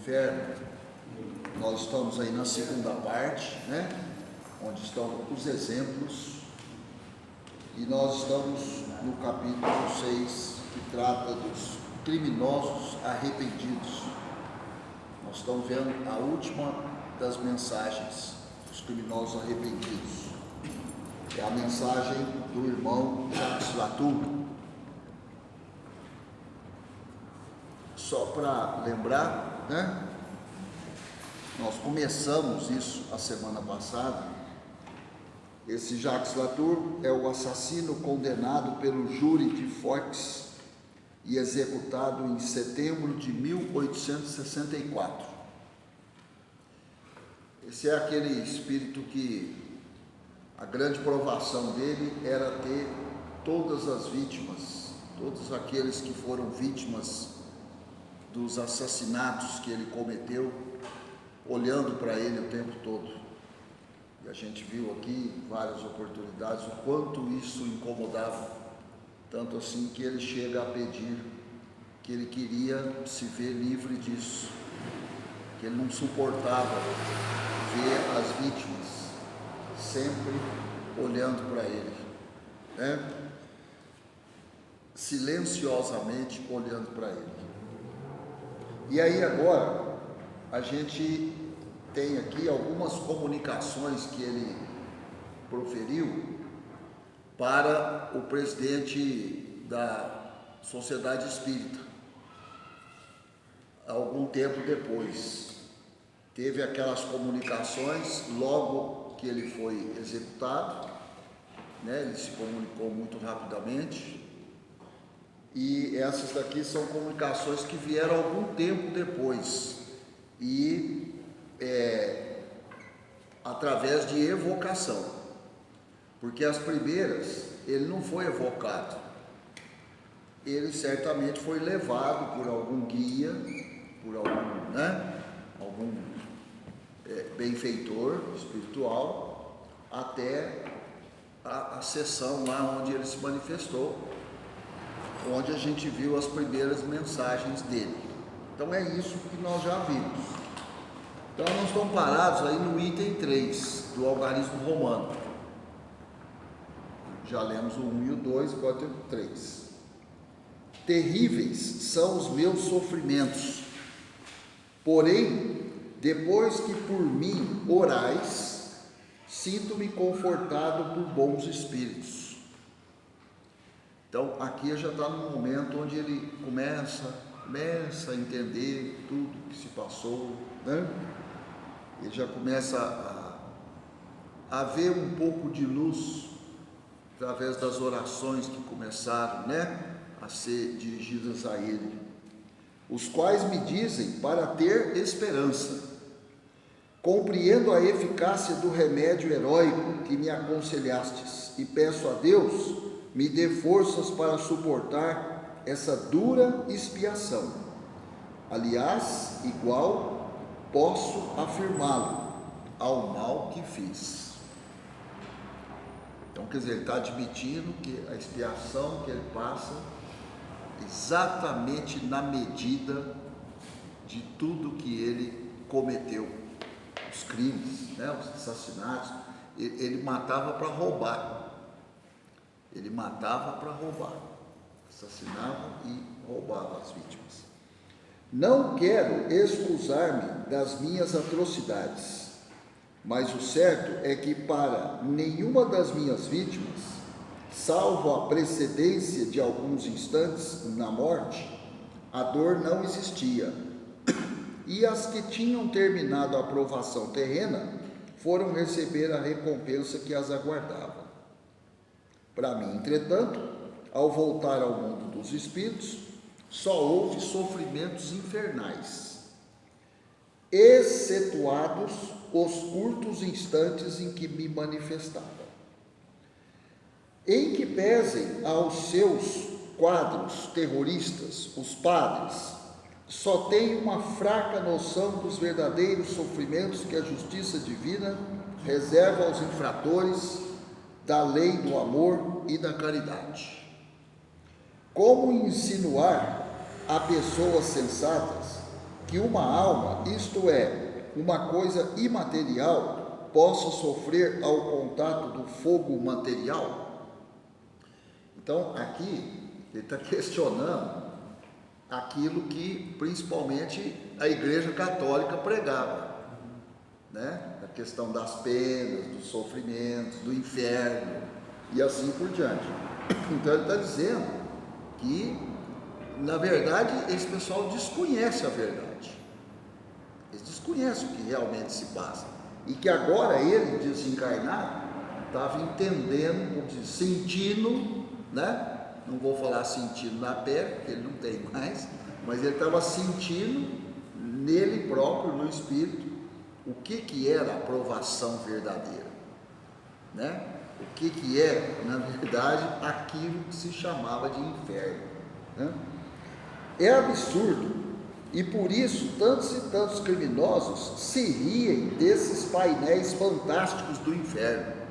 inferno. Nós estamos aí na segunda parte, né? Onde estão os exemplos, e nós estamos no capítulo 6, que trata dos criminosos arrependidos. Nós estamos vendo a última das mensagens dos criminosos arrependidos. É a mensagem do irmão Jacques Latour. Só para lembrar, né? Nós começamos isso a semana passada. Esse Jacques Latour é o assassino condenado pelo júri de Foix e executado em setembro de 1864. Esse é aquele espírito que a grande provação dele era ter todas as vítimas, todos aqueles que foram vítimas dos assassinatos que ele cometeu, olhando para ele o tempo todo. E a gente viu aqui várias oportunidades o quanto isso incomodava, tanto assim que ele chega a pedir que ele queria se ver livre disso, que ele não suportava ver as vítimas sempre olhando para ele, né? Silenciosamente olhando para ele. E aí agora a gente tem aqui algumas comunicações que ele proferiu para o presidente da Sociedade Espírita. Algum tempo depois, teve aquelas comunicações logo que ele foi executado, né? Ele se comunicou muito rapidamente. E essas daqui são comunicações que vieram algum tempo depois e através de evocação, porque as primeiras ele não foi evocado, ele certamente foi levado por algum guia, por algum, né, algum benfeitor espiritual até a sessão lá onde ele se manifestou, onde a gente viu as primeiras mensagens dele. Então é isso que nós já vimos. Então nós estamos parados aí no item 3 do Algarismo Romano. Já lemos o 1 e o 2, agora tem o 3. Terríveis são os meus sofrimentos, porém, depois que por mim orais, sinto-me confortado por bons espíritos. Então aqui já está no momento onde ele começa a entender tudo que se passou, né? Ele já começa a ver um pouco de luz através das orações que começaram, né, a ser dirigidas a ele, os quais me dizem para ter esperança. Compreendo a eficácia do remédio heróico que me aconselhastes e peço a Deus me dê forças para suportar essa dura expiação. Aliás, igual posso afirmá-lo ao mal que fiz. Então, quer dizer, ele está admitindo que a expiação que ele passa, exatamente na medida de tudo que ele cometeu, os crimes, né, os assassinatos. Ele matava para roubar. Ele matava para roubar, assassinava e roubava as vítimas. Não quero excusar-me das minhas atrocidades, mas o certo é que para nenhuma das minhas vítimas, salvo a precedência de alguns instantes na morte, a dor não existia, e as que tinham terminado a provação terrena foram receber a recompensa que as aguardava. Para mim, entretanto, ao voltar ao mundo dos espíritos, só houve sofrimentos infernais, excetuados os curtos instantes em que me manifestava. Em que pesem aos seus quadros terroristas, os padres só têm uma fraca noção dos verdadeiros sofrimentos que a justiça divina reserva aos infratores da lei do amor e da caridade. Como insinuar a pessoas sensatas que uma alma, isto é, uma coisa imaterial, possa sofrer ao contato do fogo material? Então, aqui, ele está questionando aquilo que, principalmente, a Igreja Católica pregava, né? A questão das penas, dos sofrimentos, do inferno, e assim por diante. Então, ele está dizendo que, na verdade, esse pessoal desconhece a verdade. Eles desconhecem o que realmente se passa. E que agora ele, desencarnado, estava entendendo, vamos dizer, sentindo, né? Não vou falar sentindo na pele, porque ele não tem mais, mas ele estava sentindo nele próprio, no espírito, o que era a provação verdadeira, né? O que é, na verdade, aquilo que se chamava de inferno, né? É absurdo, e por isso tantos e tantos criminosos se riem desses painéis fantásticos do inferno.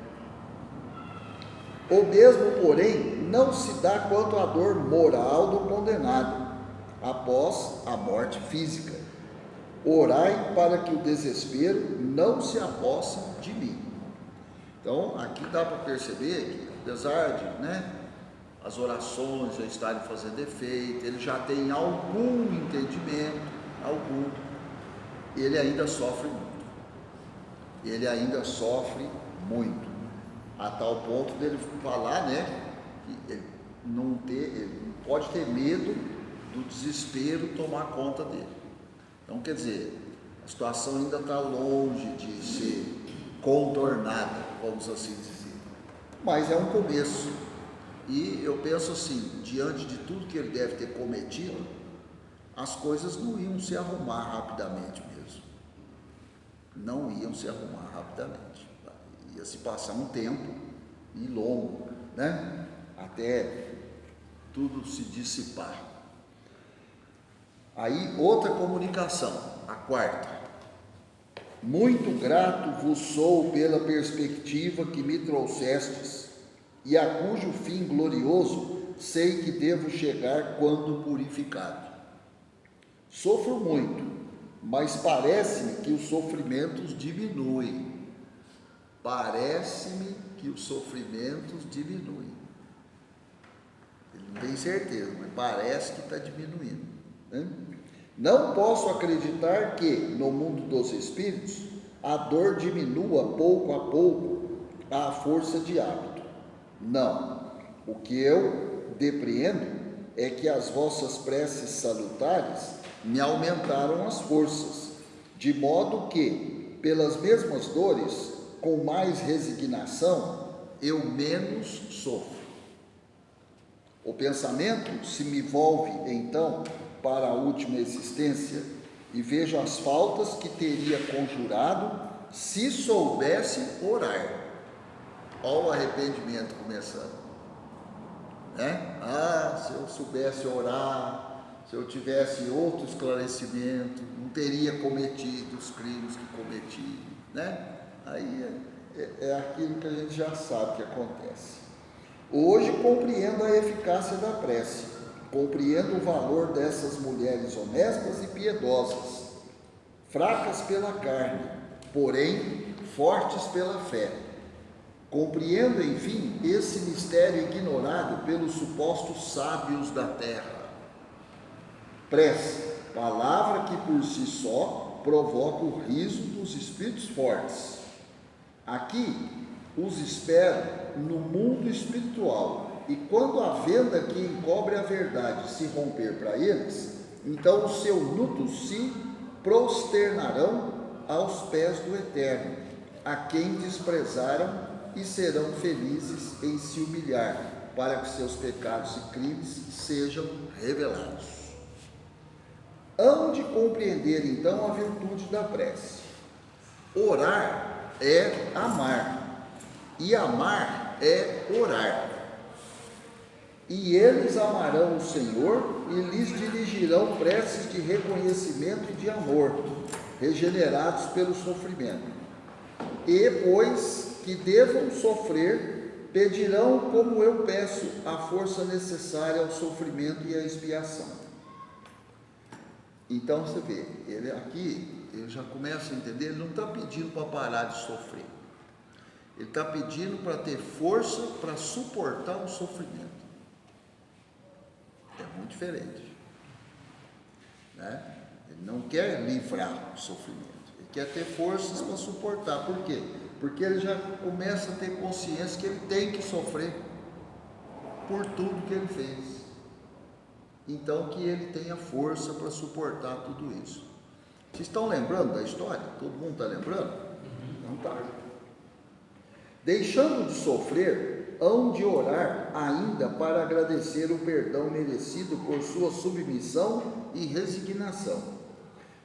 O mesmo, porém, não se dá quanto à dor moral do condenado após a morte física. Orai para que o desespero não se aposse de mim. Então, aqui dá para perceber que, apesar de, né, as orações já estarem fazendo efeito, ele já tem algum entendimento, ele ainda sofre muito. Ele ainda sofre muito, a tal ponto dele falar, né, que ele não pode ter medo do desespero tomar conta dele. Então, quer dizer, a situação ainda está longe de ser contornada, vamos assim dizer, mas é um começo. E eu penso assim, diante de tudo que ele deve ter cometido, as coisas não iam se arrumar rapidamente mesmo. Não iam se arrumar rapidamente. Ia se passar um tempo, e longo, né? Até tudo se dissipar. Aí, outra comunicação, a quarta. Muito grato vos sou pela perspectiva que me trouxestes, e a cujo fim glorioso sei que devo chegar quando purificado. Sofro muito, mas parece-me que os sofrimentos diminuem. Parece-me que os sofrimentos diminuem. Ele não tem certeza, mas parece que está diminuindo, né? Não posso acreditar que, no mundo dos espíritos, a dor diminua pouco a pouco à força de hábito. Não, o que eu depreendo é que as vossas preces salutares me aumentaram as forças, de modo que, pelas mesmas dores, com mais resignação, eu menos sofro. O pensamento se me volve, então, para a última existência e vejo as faltas que teria conjurado se soubesse orar. Olha o arrependimento começando, né? Se eu soubesse orar, se eu tivesse outro esclarecimento, não teria cometido os crimes que cometi, né? Aí é aquilo que a gente já sabe que acontece. Hoje compreendo a eficácia da prece, compreendo o valor dessas mulheres honestas e piedosas, fracas pela carne, porém fortes pela fé. Compreendo, enfim, esse mistério ignorado pelos supostos sábios da terra. Prece, palavra que por si só provoca o riso dos espíritos fortes. Aqui os espero no mundo espiritual, e quando a venda que encobre a verdade se romper para eles, então os eunucos se prosternarão aos pés do Eterno, a quem desprezaram, e serão felizes em se humilhar, para que seus pecados e crimes sejam revelados. Hão de compreender então a virtude da prece. Orar é amar, e amar é orar. E eles amarão o Senhor e lhes dirigirão preces de reconhecimento e de amor, regenerados pelo sofrimento. E, pois que devam sofrer, pedirão, como eu peço, a força necessária ao sofrimento e à expiação. Então você vê, ele aqui, ele já começa a entender, ele não está pedindo para parar de sofrer. Ele está pedindo para ter força para suportar o sofrimento. É muito diferente, né? Ele não quer livrar o sofrimento, ele quer ter forças para suportar. Por quê? Porque ele já começa a ter consciência que ele tem que sofrer por tudo que ele fez. Então que ele tenha força para suportar tudo isso. Vocês estão lembrando da história? Todo mundo está lembrando? Não está. Deixando de sofrer, hão de orar ainda para agradecer o perdão merecido por sua submissão e resignação.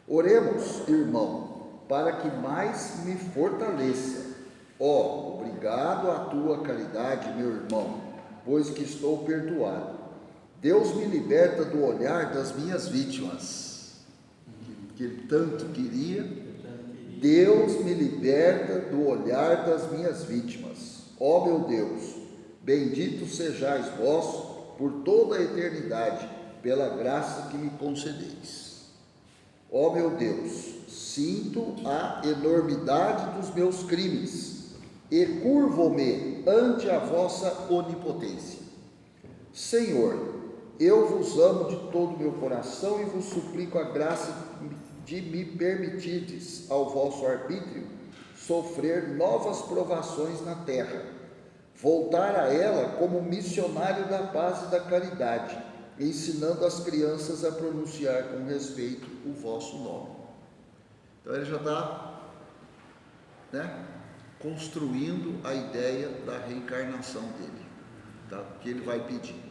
Oremos, irmão, para que mais me fortaleça. Obrigado à tua caridade, meu irmão, pois que estou perdoado. Deus me liberta do olhar das minhas vítimas, que ele tanto queria. Deus me liberta do olhar das minhas vítimas. Ó meu Deus, bendito sejais vós por toda a eternidade, pela graça que me concedeis. Ó meu Deus, sinto a enormidade dos meus crimes e curvo-me ante a vossa onipotência. Senhor, eu vos amo de todo o meu coração e vos suplico a graça de me permitirdes, ao vosso arbítrio, sofrer novas provações na terra, voltar a ela como missionário da paz e da caridade, ensinando as crianças a pronunciar com respeito o vosso nome. Então ele já está, né, construindo a ideia da reencarnação dele, tá? Que ele vai pedir.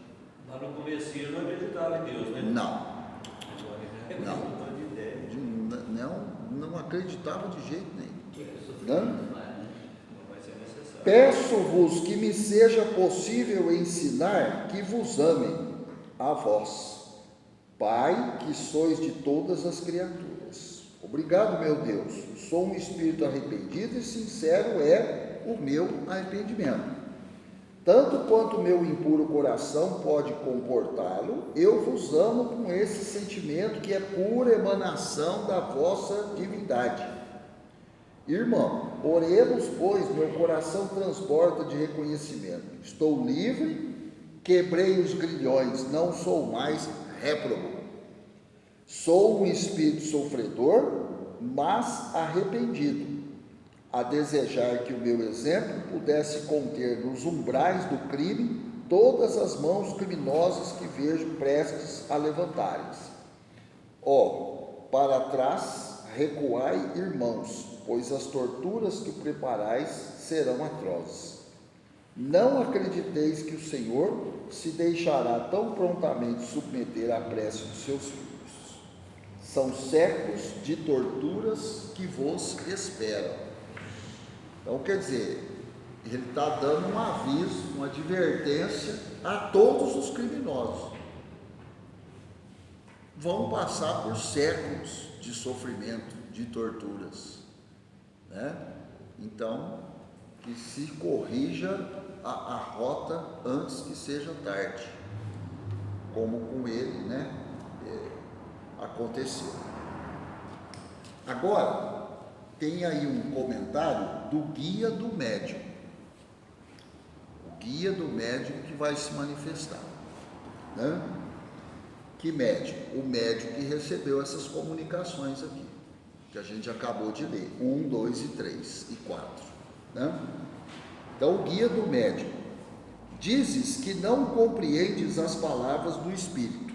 Lá no começo ele não acreditava em Deus, né? Não acreditava de jeito nenhum. Peço-vos que me seja possível ensinar que vos amem a vós, Pai, que sois de todas as criaturas. Obrigado, meu Deus. Sou um espírito arrependido e sincero é o meu arrependimento. Tanto quanto o meu impuro coração pode comportá-lo, eu vos amo com esse sentimento que é pura emanação da vossa divindade. Irmão, oremos, pois meu coração transborda de reconhecimento. Estou livre, quebrei os grilhões, não sou mais réprobo. Sou um espírito sofredor, mas arrependido, a desejar que o meu exemplo pudesse conter nos umbrais do crime todas as mãos criminosas que vejo prestes a levantarem-se. Para trás recuai, irmãos, pois as torturas que preparais serão atrozes. Não acrediteis que o Senhor se deixará tão prontamente submeter à prece dos seus filhos. São séculos de torturas que vos esperam. Então, quer dizer, ele está dando um aviso, uma advertência a todos os criminosos. Vão passar por séculos de sofrimento, de torturas, né? Então, que se corrija a rota antes que seja tarde, como com ele, né? Aconteceu. Agora, tem aí um comentário do guia do médium. O guia do médium que vai se manifestar, né? Que médium? O médium que recebeu essas comunicações aqui, que a gente acabou de ler, 1, 2 e 3 e 4, né? Então, o guia do médium: dizes que não compreendes as palavras do Espírito.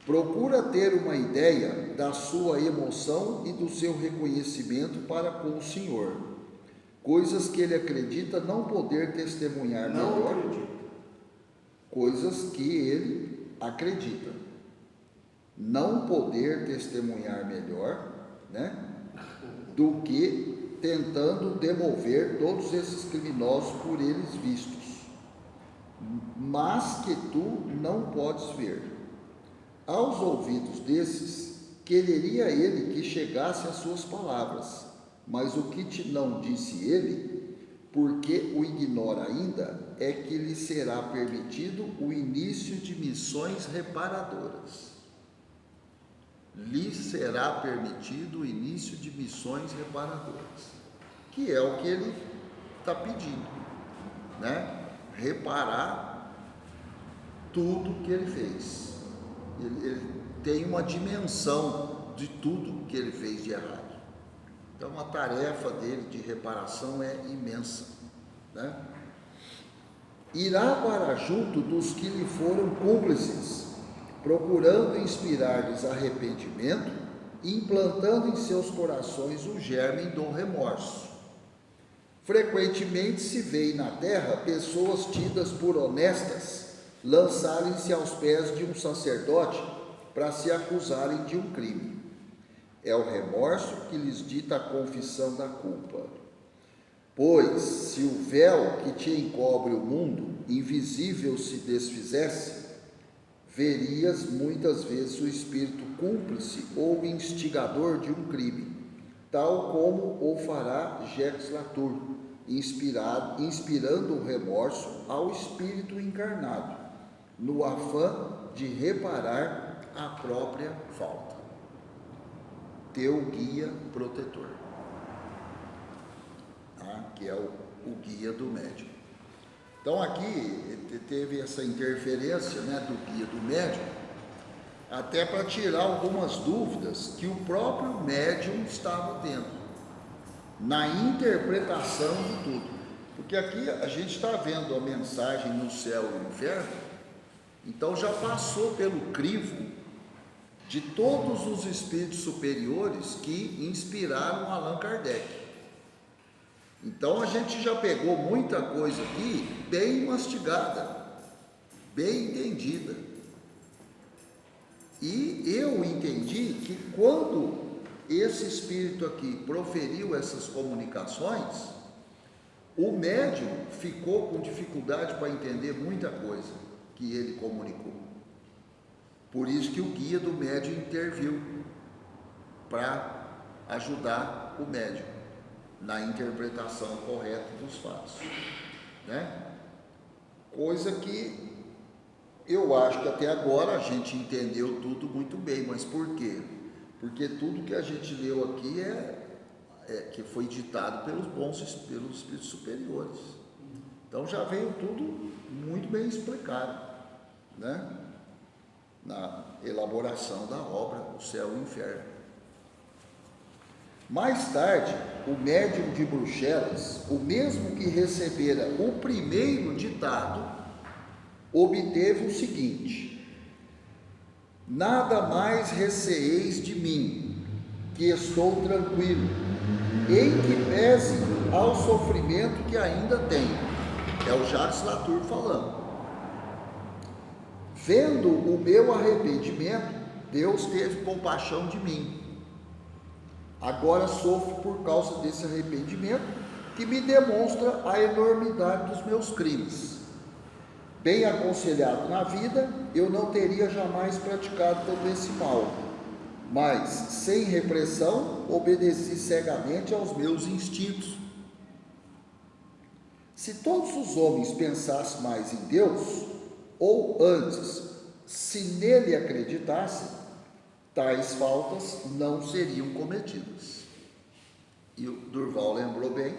Procura ter uma ideia da sua emoção e do seu reconhecimento para com o Senhor, coisas que ele acredita não poder testemunhar melhor, coisas que ele acredita não poder testemunhar melhor, né, do que tentando demover todos esses criminosos por eles vistos, mas que tu não podes ver. Aos ouvidos desses, quereria ele que chegasse as suas palavras, mas o que te não disse ele, porque o ignora ainda, é que lhe será permitido o início de missões reparadoras. lhe será permitido o início de missões reparadoras, que é o que ele está pedindo, né? Reparar tudo que ele fez. Ele tem uma dimensão de tudo que ele fez de errado. Então a tarefa dele de reparação é imensa, né? Irá para junto dos que lhe foram cúmplices, procurando inspirar-lhes arrependimento, implantando em seus corações o germe do remorso. Frequentemente se vê na terra pessoas tidas por honestas lançarem-se aos pés de um sacerdote para se acusarem de um crime. É o remorso que lhes dita a confissão da culpa. Pois, se o véu que te encobre o mundo, invisível, se desfizesse, verias muitas vezes o espírito cúmplice ou instigador de um crime, tal como o fará Jacques Latour, inspirando o remorso ao espírito encarnado, no afã de reparar a própria falta. Teu guia protetor, que é o guia do médium. Então aqui teve essa interferência, né, do guia do médium, até para tirar algumas dúvidas que o próprio médium estava tendo na interpretação de tudo. Porque aqui a gente está vendo a mensagem no céu e no inferno, então já passou pelo crivo de todos os espíritos superiores que inspiraram Allan Kardec. Então a gente já pegou muita coisa aqui bem mastigada, bem entendida. E eu entendi que quando esse espírito aqui proferiu essas comunicações, o médium ficou com dificuldade para entender muita coisa que ele comunicou. Por isso que o guia do médium interviu para ajudar o médium na interpretação correta dos fatos, né? Coisa que eu acho que até agora a gente entendeu tudo muito bem, mas por quê? Porque tudo que a gente leu aqui que foi ditado pelos espíritos superiores. Então já veio tudo muito bem explicado, né? Na elaboração da obra O Céu e o Inferno. Mais tarde, o médium de Bruxelas, o mesmo que recebera o primeiro ditado, obteve o seguinte: nada mais receeis de mim, que estou tranquilo, em que pese ao sofrimento que ainda tenho. É o Jacques Latour falando. Vendo o meu arrependimento, Deus teve compaixão de mim. Agora sofro por causa desse arrependimento, que me demonstra a enormidade dos meus crimes. Bem aconselhado na vida, eu não teria jamais praticado todo esse mal, mas, sem repressão, obedeci cegamente aos meus instintos. Se todos os homens pensassem mais em Deus, ou antes, se nele acreditassem, tais faltas não seriam cometidas. E o Durval lembrou bem,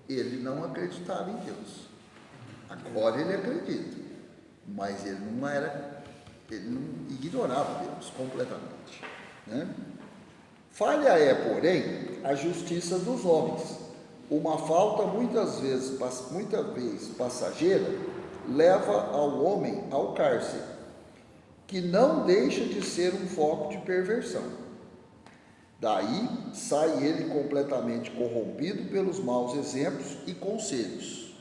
ele não acreditava em Deus. Agora ele acredita, mas ele não ignorava Deus completamente, né? Falha é, porém, a justiça dos homens. Uma falta muitas vezes passageira leva ao homem ao cárcere, que não deixa de ser um foco de perversão. Daí sai ele completamente corrompido pelos maus exemplos e conselhos.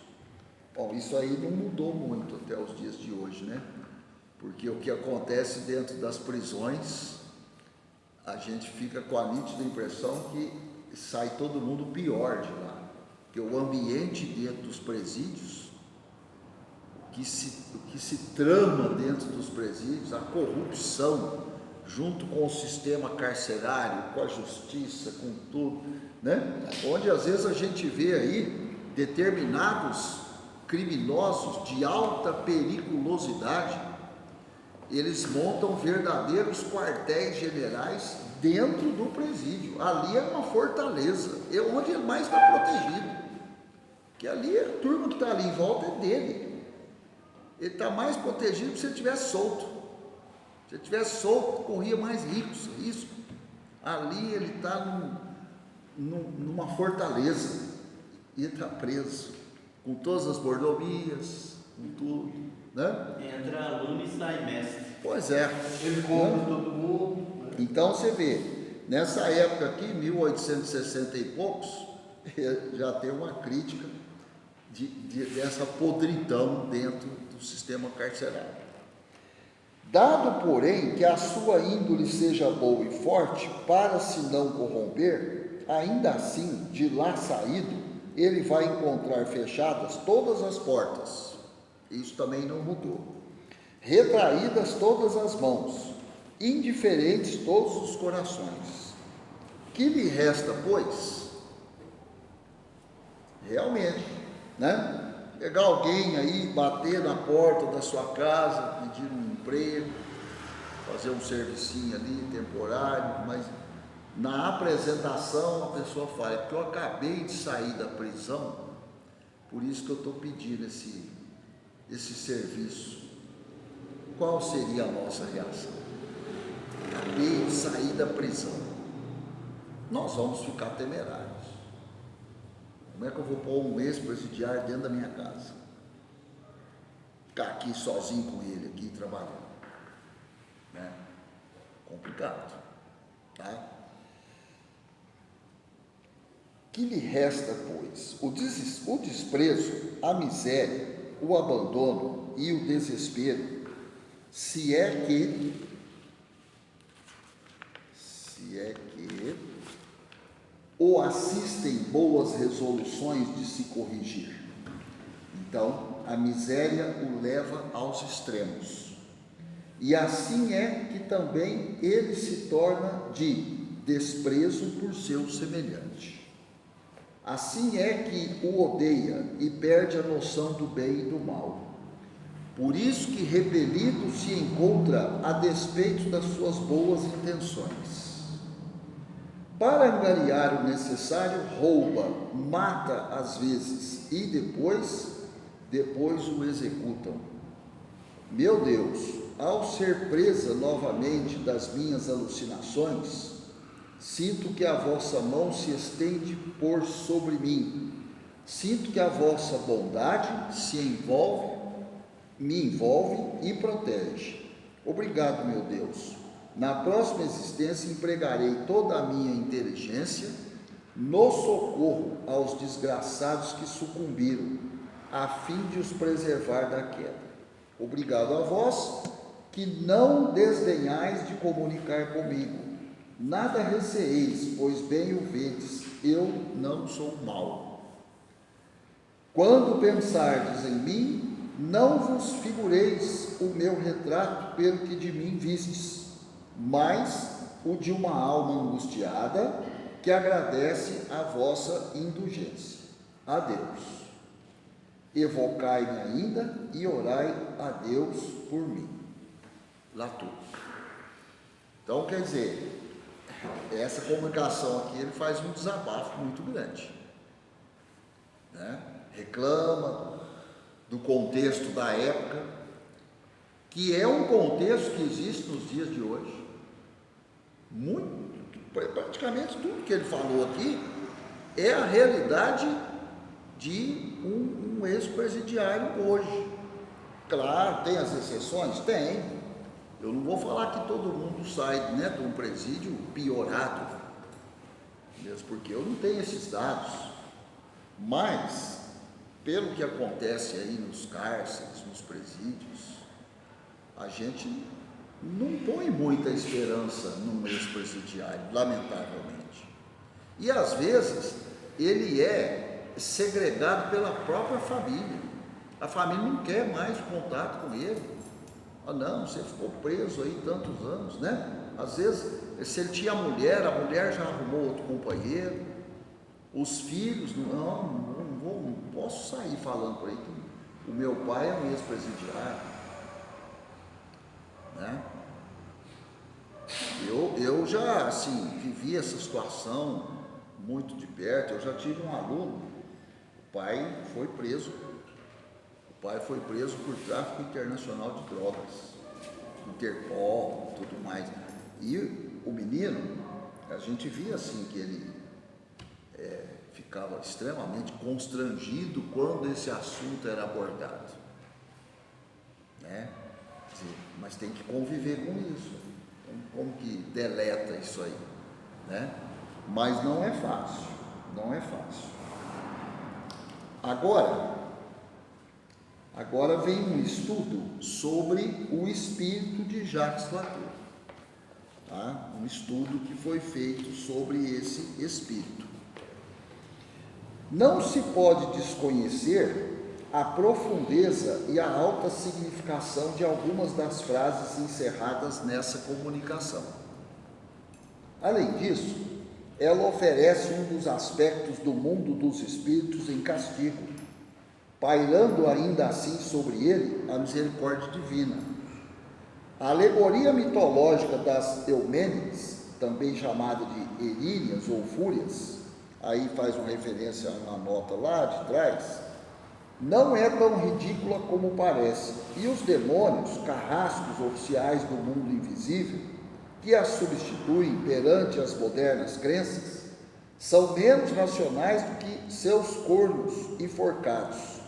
Bom, isso aí não mudou muito até os dias de hoje, né? Porque o que acontece dentro das prisões, a gente fica com a nítida impressão que sai todo mundo pior de lá. Porque o ambiente dentro dos presídios, o que se trama dentro dos presídios, a corrupção, junto com o sistema carcerário, com a justiça, com tudo, né? Onde às vezes a gente vê aí determinados criminosos de alta periculosidade eles montam verdadeiros quartéis generais dentro do presídio. Ali é uma fortaleza, é onde ele mais está protegido. Porque ali, a turma que está ali em volta é dele. Ele está mais protegido que se ele estivesse solto. Se ele estivesse solto, corria mais risco. Ali ele está numa fortaleza e está preso, com todas as mordomias, com tudo, né? Entra aluno e sai mestre. Pois é. Ele compra todo mundo, né? Então você vê, nessa época aqui, 1860 e poucos, já tem uma crítica dessa podridão dentro do sistema carcerário. Dado, porém, que a sua índole seja boa e forte, para se não corromper, ainda assim, de lá saído, ele vai encontrar fechadas todas as portas. Isso também não mudou. Retraídas todas as mãos, indiferentes todos os corações. Que lhe resta, pois? Realmente, né? Pegar alguém aí, bater na porta da sua casa, pedir um emprego, fazer um servicinho ali temporário, mas na apresentação a pessoa fala, é porque eu acabei de sair da prisão, por isso que eu estou pedindo esse serviço. Qual seria a nossa reação? Acabei de sair da prisão. Nós vamos ficar temerários. Como é que eu vou pôr um ex-presidiário dentro da minha casa? Ficar aqui sozinho com ele, aqui trabalhando. Né? Complicado. Tá? Que lhe resta, pois? O desprezo, a miséria, o abandono e o desespero, se é que ou assistem boas resoluções de se corrigir. Então, a miséria o leva aos extremos. E assim é que também ele se torna de desprezo por seu semelhante. Assim é que o odeia e perde a noção do bem e do mal. Por isso que repelido se encontra a despeito das suas boas intenções. Para angariar o necessário, rouba, mata às vezes e depois o executam. Meu Deus, ao ser presa novamente das minhas alucinações, sinto que a vossa mão se estende por sobre mim. Sinto que a vossa bondade me envolve e protege. Obrigado, meu Deus. Na próxima existência empregarei toda a minha inteligência no socorro aos desgraçados que sucumbiram, a fim de os preservar da queda. Obrigado a vós, que não desdenhais de comunicar comigo. Nada receeis, pois bem o vedes, eu não sou mau. Quando pensardes em mim, não vos figureis o meu retrato pelo que de mim vistes, mas o de uma alma angustiada que agradece a vossa indulgência. A Deus. Evocai-me ainda e orai a Deus por mim. Lá tudo. Então, quer dizer, essa comunicação aqui, ele faz um desabafo muito grande, né? Reclama do contexto da época, que é um contexto que existe nos dias de hoje. Praticamente tudo que ele falou aqui é a realidade de um ex-presidiário hoje. Claro, tem as exceções? Tem. Eu não vou falar que todo mundo sai, né, de um presídio piorado, mesmo porque eu não tenho esses dados, mas pelo que acontece aí nos cárceres, nos presídios, a gente não põe muita esperança num ex-presidiário, lamentavelmente. E às vezes ele é segregado pela própria família. A família não quer mais contato com ele. Ah, não, você ficou preso aí tantos anos, né? Às vezes, se ele tinha a mulher já arrumou outro companheiro. Os filhos, não posso sair falando por aí que o meu pai é um ex-presidiário. né? Eu já, assim, vivi essa situação muito de perto. Eu já tive um aluno, o pai foi preso por tráfico internacional de drogas, Interpol, tudo mais. E o menino, a gente via assim que ele ficava extremamente constrangido quando esse assunto era abordado, né? Mas tem que conviver com isso. Como que deleta isso aí, né? Mas não é fácil, não é fácil. Agora vem um estudo sobre o espírito de Jacques Latour, tá? Um estudo que foi feito sobre esse espírito. Não se pode desconhecer a profundeza e a alta significação de algumas das frases encerradas nessa comunicação. Além disso, ela oferece um dos aspectos do mundo dos espíritos em castigo, pairando ainda assim sobre ele a misericórdia divina. A alegoria mitológica das Eumênides, também chamada de Eríneas ou Fúrias, aí faz uma referência a uma nota lá de trás, não é tão ridícula como parece, e os demônios, carrascos oficiais do mundo invisível, que as substituem perante as modernas crenças, são menos racionais do que seus cornos enforcados,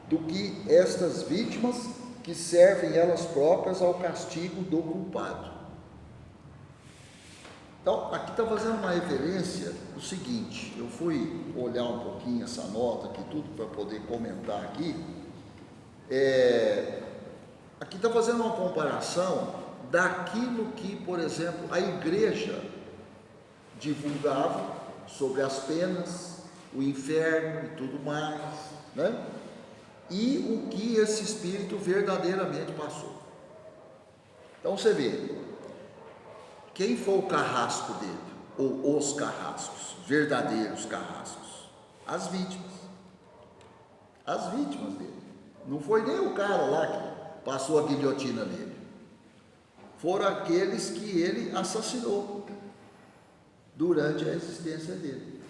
do que estas vítimas que servem elas próprias ao castigo do culpado. Então, aqui está fazendo uma referência o seguinte, eu fui olhar um pouquinho essa nota aqui, tudo para poder comentar aqui. Aqui está fazendo uma comparação daquilo que, por exemplo, a igreja divulgava sobre as penas, o inferno e tudo mais, né? E o que esse espírito verdadeiramente passou. Então você vê, quem foi o carrasco dele, ou os carrascos, verdadeiros carrascos? As vítimas dele. Não foi nem o cara lá que passou a guilhotina nele, foram aqueles que ele assassinou durante a existência dele.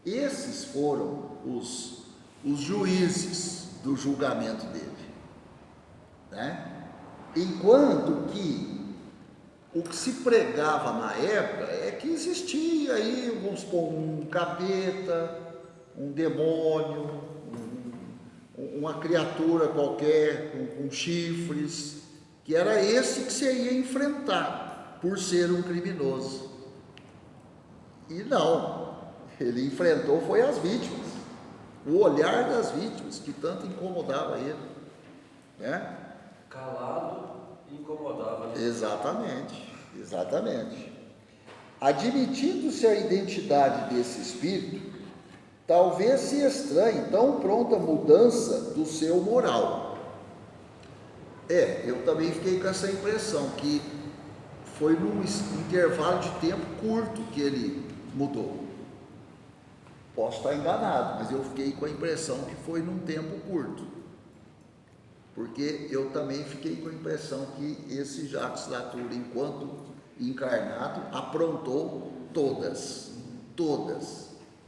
Esses foram os juízes do julgamento dele, né? Enquanto que o que se pregava na época é que existia aí, vamos supor, um capeta, um demônio, uma criatura qualquer com chifres, que era esse que você ia enfrentar por ser um criminoso. E não, ele enfrentou foi as vítimas, o olhar das vítimas que tanto incomodava ele, né? Calado e incomodava, né? Exatamente. Admitindo-se a identidade desse espírito, talvez se estranhe tão pronta mudança do seu moral. Eu também fiquei com essa impressão, que foi num intervalo de tempo curto que ele mudou. Posso estar enganado, mas eu fiquei com a impressão que foi num tempo curto. Porque eu também fiquei com a impressão que esse Jacques Latour, enquanto encarnado, aprontou todas.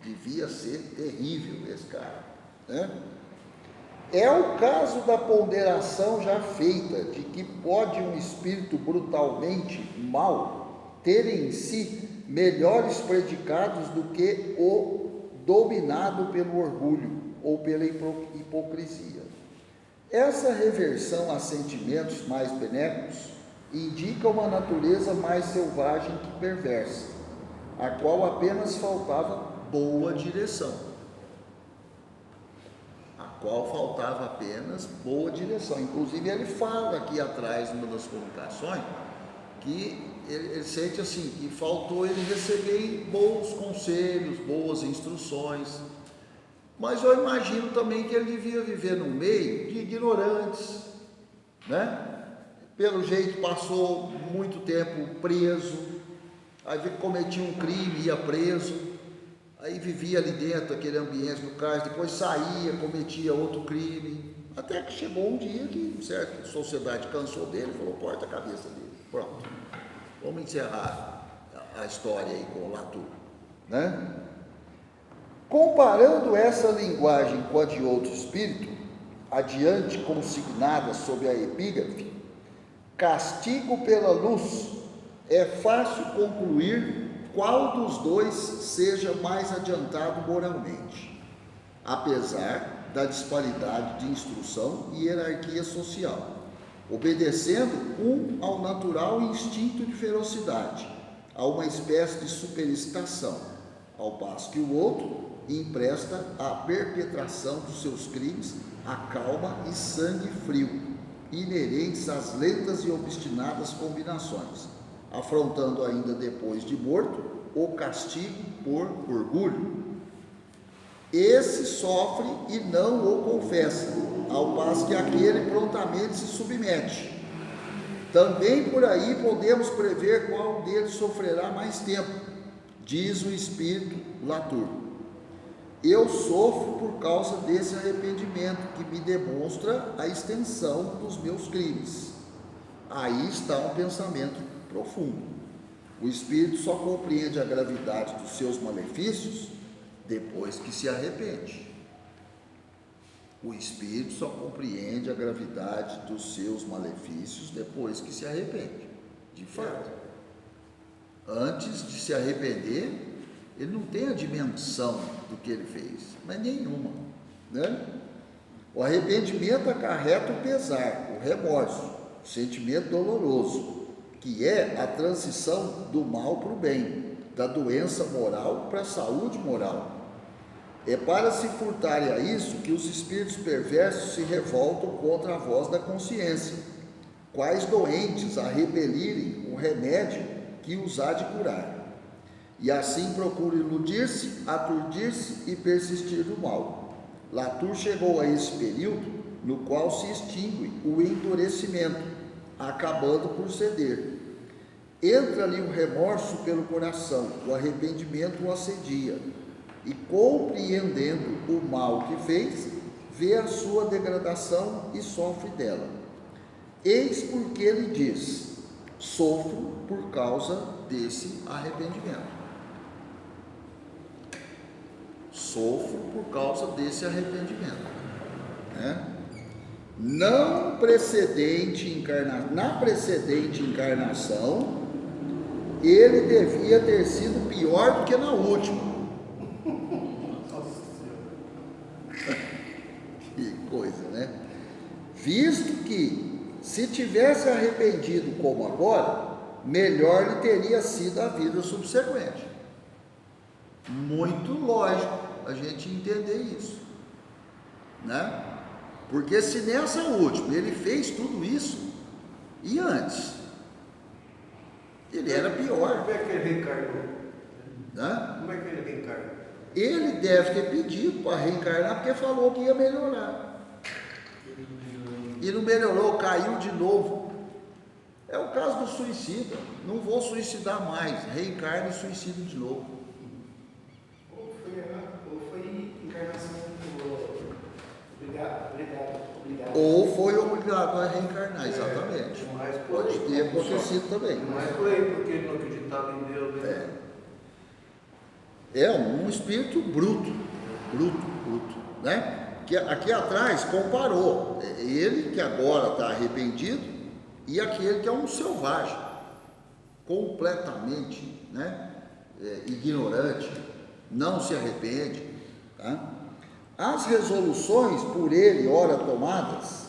Devia ser terrível esse cara, né? É o caso da ponderação já feita de que pode um espírito brutalmente mau ter em si melhores predicados do que o dominado pelo orgulho ou pela hipocrisia. Essa reversão a sentimentos mais benéficos indica uma natureza mais selvagem que perversa, a qual apenas faltava boa direção. Inclusive ele fala aqui atrás, numa das comunicações, que ele sente assim, que faltou ele receber bons conselhos, boas instruções. Mas eu imagino também que ele devia viver no meio de ignorantes, né? Pelo jeito passou muito tempo preso, aí cometia um crime, ia preso, aí vivia ali dentro daquele ambiente do cárcere, depois saía, cometia outro crime, até que chegou um dia que certa sociedade cansou dele e falou, corta a cabeça dele. Pronto. Vamos encerrar a história aí com o Latour, né? Comparando essa linguagem com a de outro espírito, adiante consignada sob a epígrafe, castigo pela luz, é fácil concluir qual dos dois seja mais adiantado moralmente, apesar da disparidade de instrução e hierarquia social, obedecendo um ao natural instinto de ferocidade, a uma espécie de superexcitação, ao passo que o outro empresta à perpetração dos seus crimes a calma e sangue frio, inerentes às lentas e obstinadas combinações, afrontando ainda depois de morto o castigo por orgulho. Esse sofre e não o confessa, ao passo que aquele prontamente se submete. Também por aí podemos prever qual deles sofrerá mais tempo, diz o espírito Latour. Eu sofro por causa desse arrependimento que me demonstra a extensão dos meus crimes. Aí está um pensamento profundo. O espírito só compreende a gravidade dos seus malefícios depois que se arrepende. O espírito só compreende a gravidade dos seus malefícios depois que se arrepende, de fato. Antes de se arrepender, ele não tem a dimensão do que ele fez, mas nenhuma, né? O arrependimento acarreta o pesar, o remorso, o sentimento doloroso, que é a transição do mal para o bem, da doença moral para a saúde moral. É para se furtarem a isso que os espíritos perversos se revoltam contra a voz da consciência, quais doentes a repelirem o remédio que os há de curar. E assim procura iludir-se, aturdir-se e persistir no mal. Latour chegou a esse período no qual se extingue o endurecimento, acabando por ceder. Entra-lhe o remorso pelo coração, o arrependimento o assedia, e compreendendo o mal que fez, vê a sua degradação e sofre dela. Eis porque ele diz: sofro por causa desse arrependimento. Sofro por causa desse arrependimento, né? Na precedente encarnação, ele devia ter sido pior do que na última. Que coisa, né? Visto que, se tivesse arrependido como agora, melhor lhe teria sido a vida subsequente. Muito lógico a gente entender isso, né? Porque se nessa última ele fez tudo isso, e antes? Ele era pior. Como é que ele reencarnou? Né? Como é que ele reencarnou? Ele deve ter pedido para reencarnar, porque falou que ia melhorar. E não melhorou, caiu de novo. É o caso do suicida. Não vou suicidar mais, reencarna e suicida de novo. Ou foi encarnação. Obrigado. Ou foi obrigado a reencarnar, exatamente. Pode ter acontecido também. Mas por aí, porque ele não acreditava em Deus, né? É um espírito bruto, né? Que aqui atrás comparou ele que agora está arrependido e aquele que é um selvagem, completamente, né? Ignorante, não se arrepende, tá? As resoluções por ele ora tomadas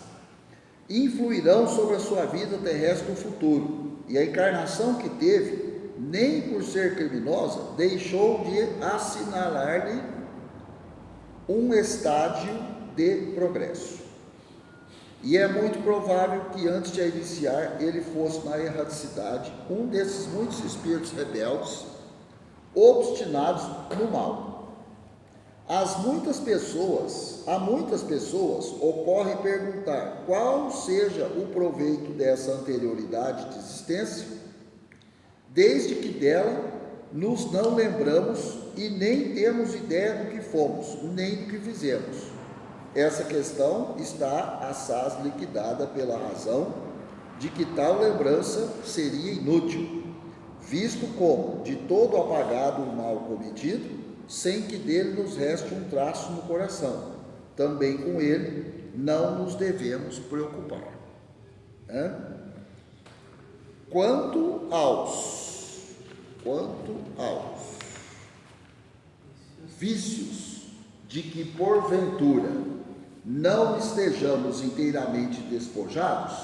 influirão sobre a sua vida terrestre no futuro, e a encarnação que teve, nem por ser criminosa, deixou de assinalar-lhe um estágio de progresso. E é muito provável que antes de a iniciar ele fosse na erradicidade um desses muitos espíritos rebeldes, obstinados no mal. A muitas pessoas ocorre perguntar qual seja o proveito dessa anterioridade de existência, desde que dela nos não lembramos e nem temos ideia do que fomos, nem do que fizemos. Essa questão está assaz liquidada pela razão, de que tal lembrança seria inútil, visto como de todo apagado o mal cometido, sem que dele nos reste um traço no coração. Também com ele não nos devemos preocupar. Quanto aos vícios de que porventura não estejamos inteiramente despojados,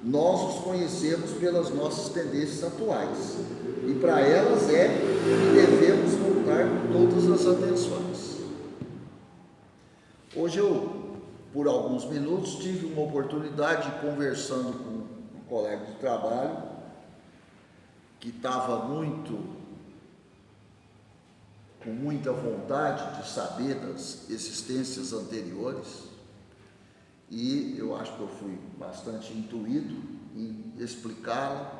nós os conhecemos pelas nossas tendências atuais, e para elas é que devemos voltar todas as atenções. Hoje eu, por alguns minutos, tive uma oportunidade de conversando com um colega de trabalho que estava com muita vontade de saber das existências anteriores, e eu acho que eu fui bastante intuído em explicá-la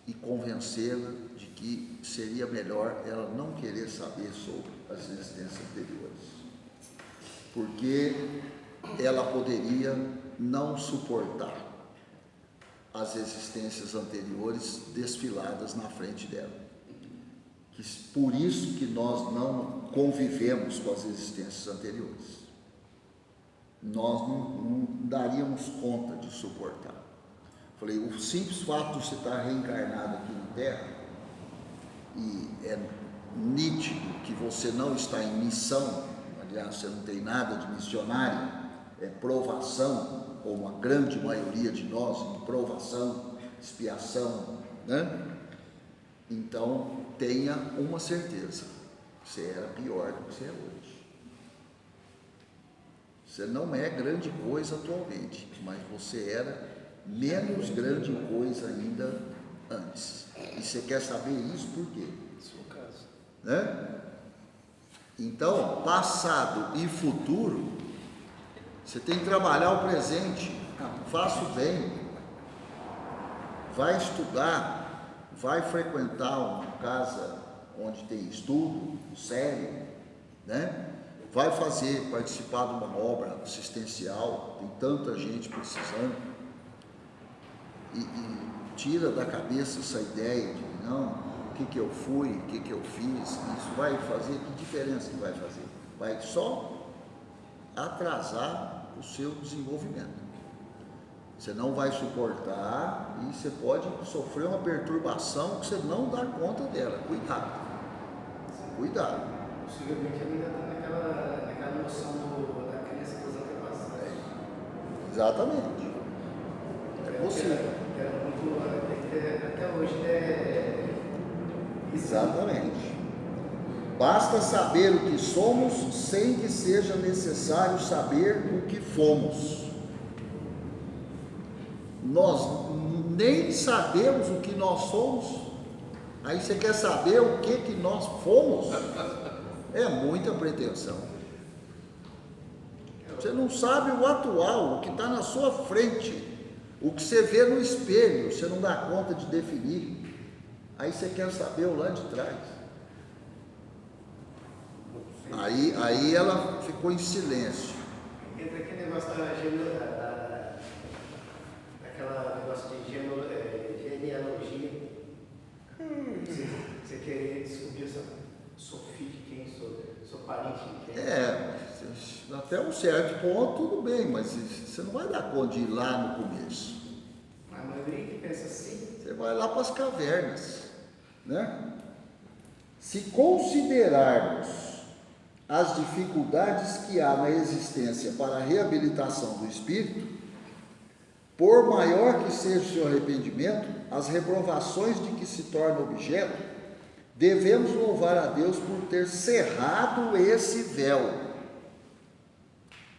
e convencê-la de que seria melhor ela não querer saber sobre as existências anteriores, porque ela poderia não suportar as existências anteriores desfiladas na frente dela. Por isso que nós não convivemos com as existências anteriores. Nós não daríamos conta de suportar. Falei, o simples fato de você estar reencarnado aqui na Terra, e é nítido que você não está em missão, aliás, você não tem nada de missionário, é provação, como a grande maioria de nós, em provação, expiação, né? Então, tenha uma certeza, você era pior do que você é hoje. Você não é grande coisa atualmente, mas você era menos grande coisa ainda antes. E você quer saber isso por quê? Né? Então, passado e futuro, você tem que trabalhar o presente. Faça o bem, vai estudar, vai frequentar uma casa onde tem estudo sério, né? Vai participar de uma obra assistencial, tem tanta gente precisando, e tira da cabeça essa ideia de não, o que eu fui, o que eu fiz, isso vai fazer, que diferença que vai fazer? Vai só atrasar o seu desenvolvimento. Você não vai suportar e você pode sofrer uma perturbação que você não dá conta dela. Cuidado. Possivelmente ele ainda está naquela noção da criança dos antepassados. Exatamente. É possível. Até hoje é isso. Exatamente. Basta saber o que somos sem que seja necessário saber o que fomos. Nós nem sabemos o que nós somos. Aí você quer saber o que nós fomos? É muita pretensão. Você não sabe o atual, o que está na sua frente, o que você vê no espelho, você não dá conta de definir. Aí você quer saber o lá de trás. Aí ela ficou em silêncio. Entra aquele negócio daquela negócio de genealogia. Você querer descobrir sou filho de quem, sou parente de quem. Até um certo ponto tudo bem, mas você não vai dar conta de ir lá no começo. A maioria que pensa assim. Você vai lá para as cavernas, né? Se considerarmos as dificuldades que há na existência para a reabilitação do espírito, por maior que seja o seu arrependimento, as reprovações de que se torna objeto, devemos louvar a Deus por ter cerrado esse véu.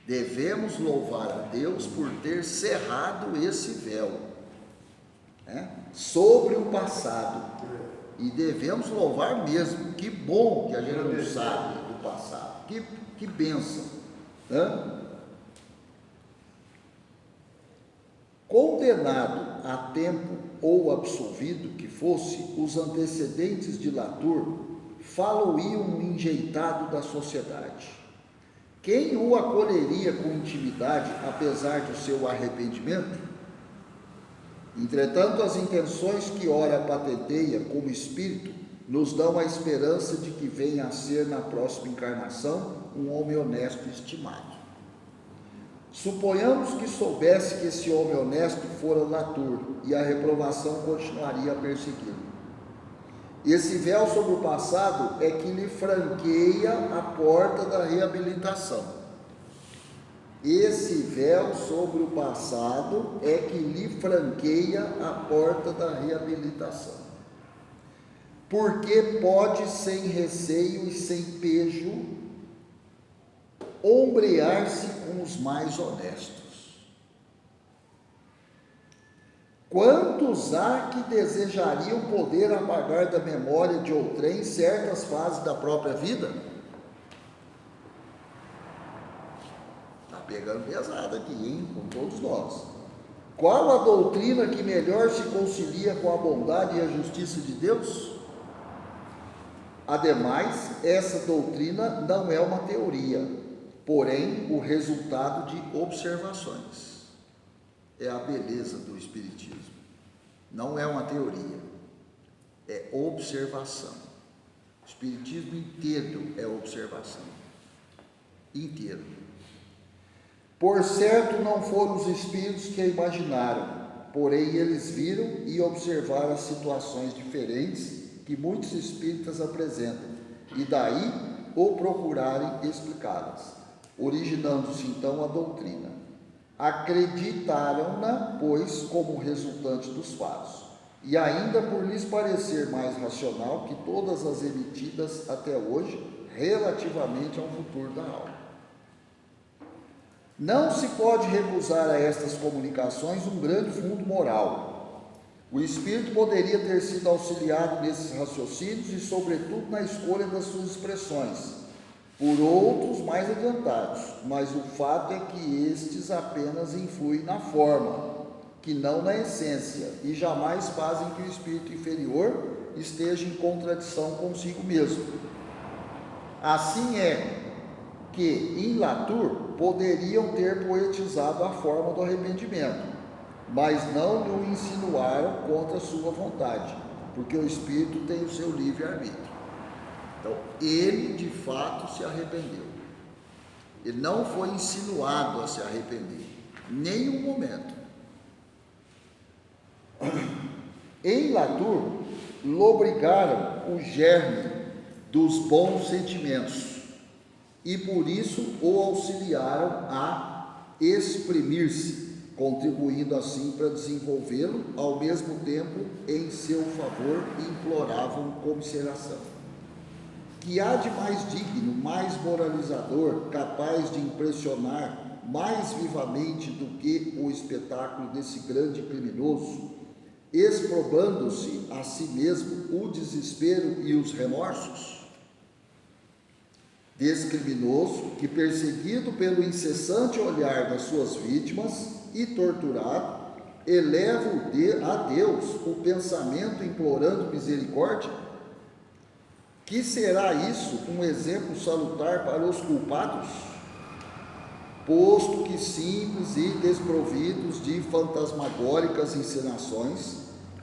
Devemos louvar a Deus por ter cerrado esse véu, né, sobre o passado. E devemos louvar mesmo. Que bom que a gente não sabe do passado. Que bênção. Né? Condenado a tempo ou absolvido que fosse, os antecedentes de Latour falo-iam enjeitado da sociedade. Quem o acolheria com intimidade, apesar do seu arrependimento? Entretanto, as intenções que ora patenteia como espírito nos dão a esperança de que venha a ser na próxima encarnação um homem honesto e estimado. Suponhamos que soubesse que esse homem honesto fora Latour e a reprovação continuaria a persegui-lo. Esse véu sobre o passado é que lhe franqueia a porta da reabilitação. Esse véu sobre o passado é que lhe franqueia a porta da reabilitação. Porque pode, sem receio e sem pejo, ombrear-se com os mais honestos. Quantos há que desejariam poder apagar da memória de outrem certas fases da própria vida? Está pegando pesado aqui, hein? Com todos nós. Qual a doutrina que melhor se concilia com a bondade e a justiça de Deus? Ademais, essa doutrina não é uma teoria, porém o resultado de observações. É a beleza do Espiritismo. Não é uma teoria, é observação. O Espiritismo inteiro é observação. Inteiro. Por certo, não foram os espíritos que a imaginaram, porém eles viram e observaram as situações diferentes que muitos espíritas apresentam, e daí o procurarem explicá-las, originando-se então a doutrina. Acreditaram-na, pois, como resultante dos fatos, e ainda por lhes parecer mais racional que todas as emitidas até hoje, relativamente ao futuro da alma. Não se pode recusar a estas comunicações um grande fundo moral. O espírito poderia ter sido auxiliado nesses raciocínios e, sobretudo, na escolha das suas expressões, por outros mais adiantados, mas o fato é que estes apenas influem na forma, que não na essência, e jamais fazem que o espírito inferior esteja em contradição consigo mesmo. Assim é que, em Latour, poderiam ter poetizado a forma do arrependimento, mas não lhe insinuaram contra a sua vontade, porque o espírito tem o seu livre-arbítrio. Então, ele de fato se arrependeu. Ele não foi insinuado a se arrepender, em nenhum momento. Em Latour, lobrigaram o germe dos bons sentimentos e por isso o auxiliaram a exprimir-se, contribuindo assim para desenvolvê-lo, ao mesmo tempo em seu favor imploravam comiseração. Que há de mais digno, mais moralizador, capaz de impressionar mais vivamente do que o espetáculo desse grande criminoso, exprobando-se a si mesmo o desespero e os remorsos? Desse criminoso que, perseguido pelo incessante olhar das suas vítimas e torturado, eleva a Deus o pensamento implorando misericórdia? Que será isso um exemplo salutar para os culpados? Posto que simples e desprovidos de fantasmagóricas encenações,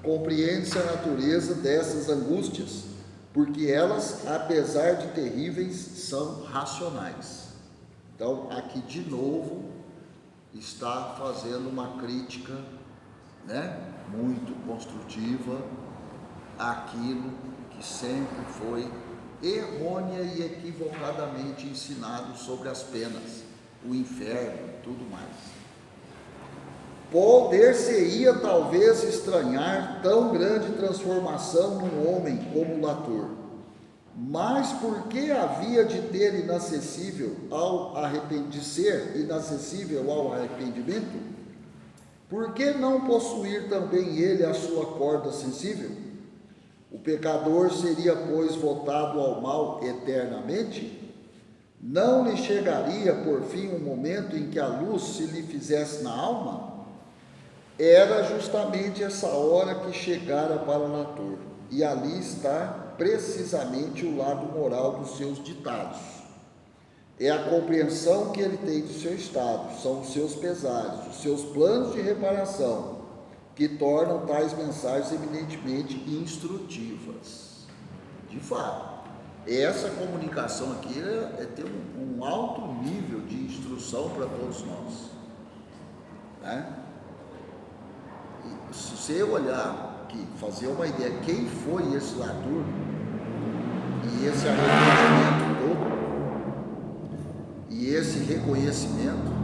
compreende-se a natureza dessas angústias, porque elas, apesar de terríveis, são racionais. Então, aqui de novo, está fazendo uma crítica, muito construtiva àquilo que sempre foi errônea e equivocadamente ensinado sobre as penas, o inferno e tudo mais. Poder-se-ia talvez estranhar tão grande transformação num homem como Latour, mas por que havia de ter inacessível de ser inacessível ao arrependimento? Por que não possuir também ele a sua corda sensível? O pecador seria, pois, votado ao mal eternamente? Não lhe chegaria, por fim, um momento em que a luz se lhe fizesse na alma? Era justamente essa hora que chegara para Latour, e ali está precisamente o lado moral dos seus ditados. É a compreensão que ele tem do seu estado, são os seus pesares, os seus planos de reparação, que tornam tais mensagens eminentemente instrutivas. De fato, essa comunicação aqui tem um alto nível de instrução para todos nós, né? E se você olhar aqui, fazer uma ideia, quem foi esse Latour e esse arrependimento todo, e esse reconhecimento,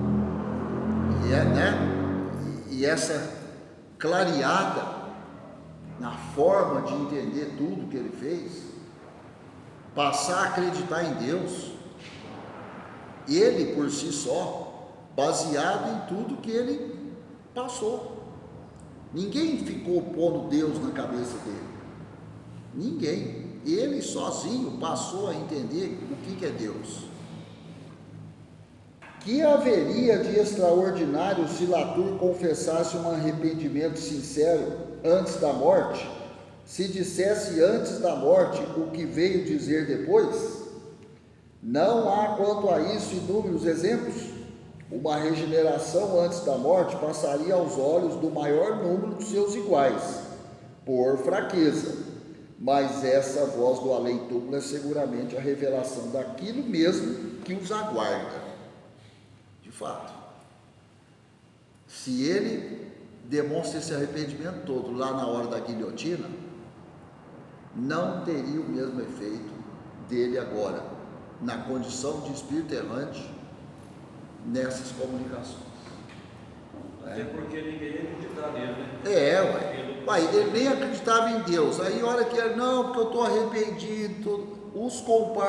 e essa clareada na forma de entender tudo que ele fez, passar a acreditar em Deus, ele por si só, baseado em tudo que ele passou. Ninguém ficou pondo Deus na cabeça dele, ninguém. Ele sozinho passou a entender o que é Deus. Que haveria de extraordinário se Latour confessasse um arrependimento sincero antes da morte, se dissesse antes da morte o que veio dizer depois? Não há quanto a isso inúmeros exemplos. Uma regeneração antes da morte passaria aos olhos do maior número de seus iguais, por fraqueza, mas essa voz do além-túmulo é seguramente a revelação daquilo mesmo que os aguarda. De fato, se ele demonstra esse arrependimento todo lá na hora da guilhotina, não teria o mesmo efeito dele agora, na condição de espírito errante, nessas comunicações. Até porque ninguém ia acreditar nele, né? Ele nem acreditava em Deus. Aí, a hora que ele, não, porque eu estou arrependido, os compadres